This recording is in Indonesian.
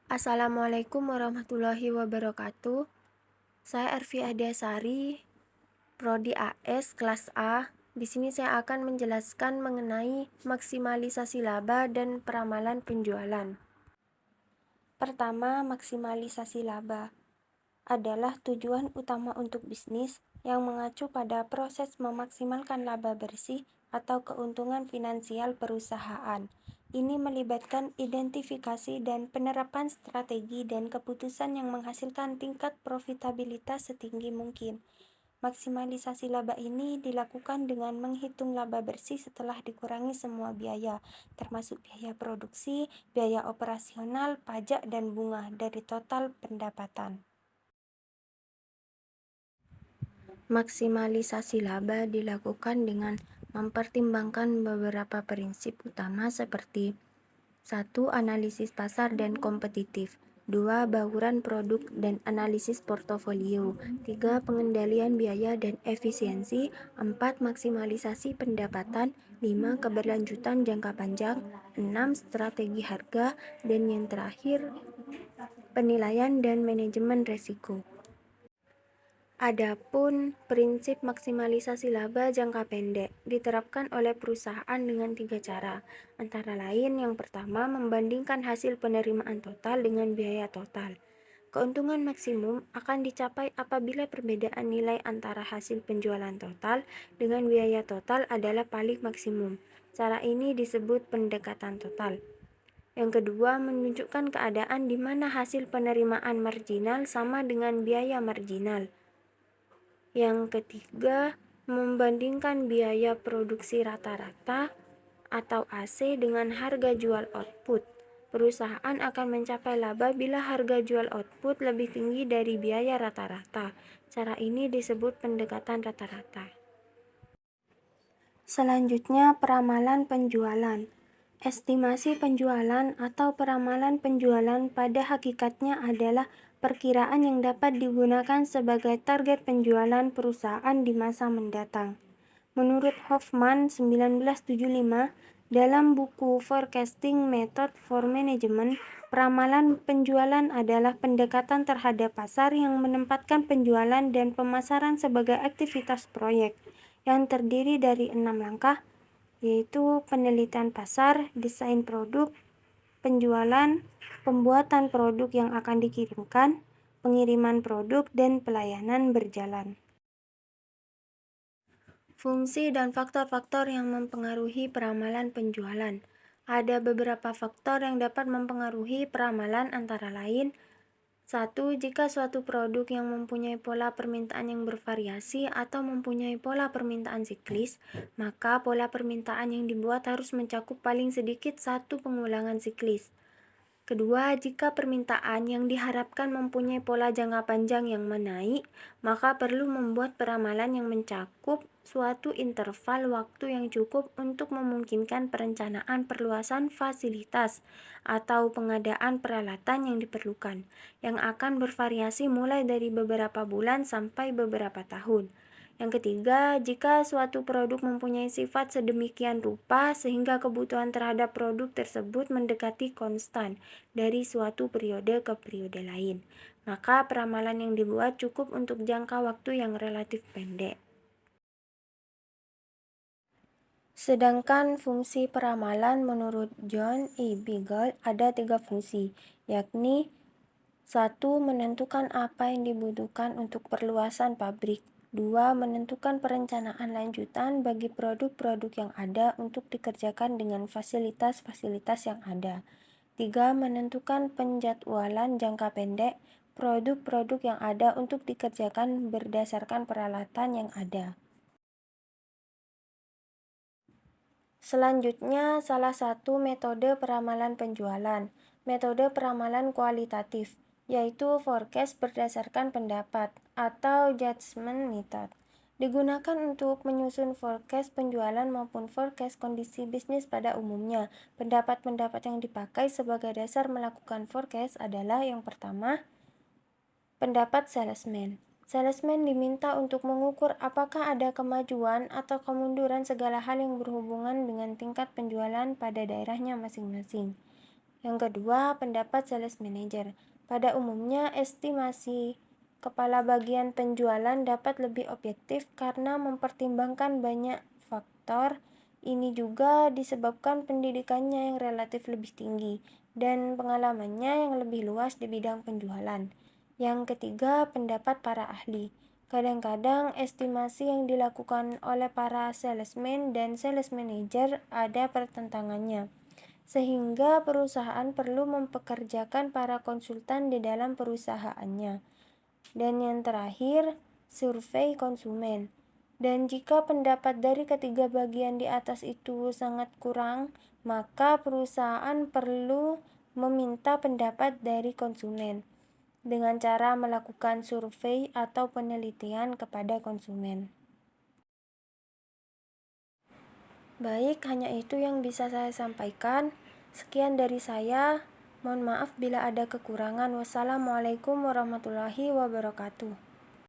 Assalamualaikum warahmatullahi wabarakatuh. Saya Arfi Adiasari, Prodi AS kelas A. Di sini saya akan menjelaskan mengenai maksimalisasi laba dan peramalan penjualan. Pertama, maksimalisasi laba adalah tujuan utama untuk bisnis yang mengacu pada proses memaksimalkan laba bersih atau keuntungan finansial perusahaan. Ini melibatkan identifikasi dan penerapan strategi dan keputusan yang menghasilkan tingkat profitabilitas setinggi mungkin. Maksimalisasi laba ini dilakukan dengan menghitung laba bersih setelah dikurangi semua biaya, termasuk biaya produksi, biaya operasional, pajak, dan bunga dari total pendapatan. Maksimalisasi laba dilakukan dengan mempertimbangkan beberapa prinsip utama seperti 1. Analisis pasar dan kompetitif. 2. Bauran produk dan analisis portofolio. 3. Pengendalian biaya dan efisiensi. 4. Maksimalisasi pendapatan. 5. Keberlanjutan jangka panjang. 6. Strategi harga. Dan yang terakhir, penilaian dan manajemen risiko. Adapun prinsip maksimalisasi laba jangka pendek diterapkan oleh perusahaan dengan 3 cara, antara lain yang pertama membandingkan hasil penerimaan total dengan biaya total. Keuntungan maksimum akan dicapai apabila perbedaan nilai antara hasil penjualan total dengan biaya total adalah paling maksimum. Cara ini disebut pendekatan total. Yang kedua, menunjukkan keadaan di mana hasil penerimaan marginal sama dengan biaya marginal. Yang ketiga, membandingkan biaya produksi rata-rata atau AC dengan harga jual output. Perusahaan akan mencapai laba bila harga jual output lebih tinggi dari biaya rata-rata. Cara ini disebut pendekatan rata-rata. Selanjutnya, peramalan penjualan. Estimasi penjualan atau peramalan penjualan pada hakikatnya adalah perkiraan yang dapat digunakan sebagai target penjualan perusahaan di masa mendatang. Menurut Hoffman 1975, dalam buku Forecasting Method for Management, peramalan penjualan adalah pendekatan terhadap pasar yang menempatkan penjualan dan pemasaran sebagai aktivitas proyek, yang terdiri dari 6 langkah, yaitu penelitian pasar, desain produk, penjualan, pembuatan produk yang akan dikirimkan, pengiriman produk, dan pelayanan berjalan. Fungsi dan faktor-faktor yang mempengaruhi peramalan penjualan. Ada beberapa faktor yang dapat mempengaruhi peramalan antara lain: 1. Jika suatu produk yang mempunyai pola permintaan yang bervariasi atau mempunyai pola permintaan siklis, maka pola permintaan yang dibuat harus mencakup paling sedikit satu pengulangan siklis. Kedua, jika permintaan yang diharapkan mempunyai pola jangka panjang yang menaik, maka perlu membuat peramalan yang mencakup suatu interval waktu yang cukup untuk memungkinkan perencanaan perluasan fasilitas atau pengadaan peralatan yang diperlukan, yang akan bervariasi mulai dari beberapa bulan sampai beberapa tahun. Yang ketiga, jika suatu produk mempunyai sifat sedemikian rupa sehingga kebutuhan terhadap produk tersebut mendekati konstan dari suatu periode ke periode lain, maka peramalan yang dibuat cukup untuk jangka waktu yang relatif pendek. Sedangkan fungsi peramalan menurut John E. Beagle ada 3 fungsi, yakni 1. Menentukan apa yang dibutuhkan untuk perluasan pabrik. 2. Menentukan perencanaan lanjutan bagi produk-produk yang ada untuk dikerjakan dengan fasilitas-fasilitas yang ada. 3. Menentukan penjadwalan jangka pendek produk-produk yang ada untuk dikerjakan berdasarkan peralatan yang ada. Selanjutnya, salah satu metode peramalan penjualan, metode peramalan kualitatif, yaitu forecast berdasarkan pendapat atau judgment method. Digunakan untuk menyusun forecast penjualan maupun forecast kondisi bisnis pada umumnya. Pendapat-pendapat yang dipakai sebagai dasar melakukan forecast adalah yang pertama, pendapat salesman. Salesman diminta untuk mengukur apakah ada kemajuan atau kemunduran segala hal yang berhubungan dengan tingkat penjualan pada daerahnya masing-masing. Yang kedua, pendapat sales manager. Pada umumnya, estimasi kepala bagian penjualan dapat lebih objektif karena mempertimbangkan banyak faktor. Ini juga disebabkan pendidikannya yang relatif lebih tinggi dan pengalamannya yang lebih luas di bidang penjualan. Yang ketiga, pendapat para ahli. Kadang-kadang estimasi yang dilakukan oleh para salesman dan sales manager ada pertentangannya, sehingga perusahaan perlu mempekerjakan para konsultan di dalam perusahaannya. Dan yang terakhir, survei konsumen. Dan jika pendapat dari ketiga bagian di atas itu sangat kurang, maka perusahaan perlu meminta pendapat dari konsumen dengan cara melakukan survei atau penelitian kepada konsumen. Baik, hanya itu yang bisa saya sampaikan. Sekian dari saya. Mohon maaf bila ada kekurangan. Wassalamualaikum warahmatullahi wabarakatuh.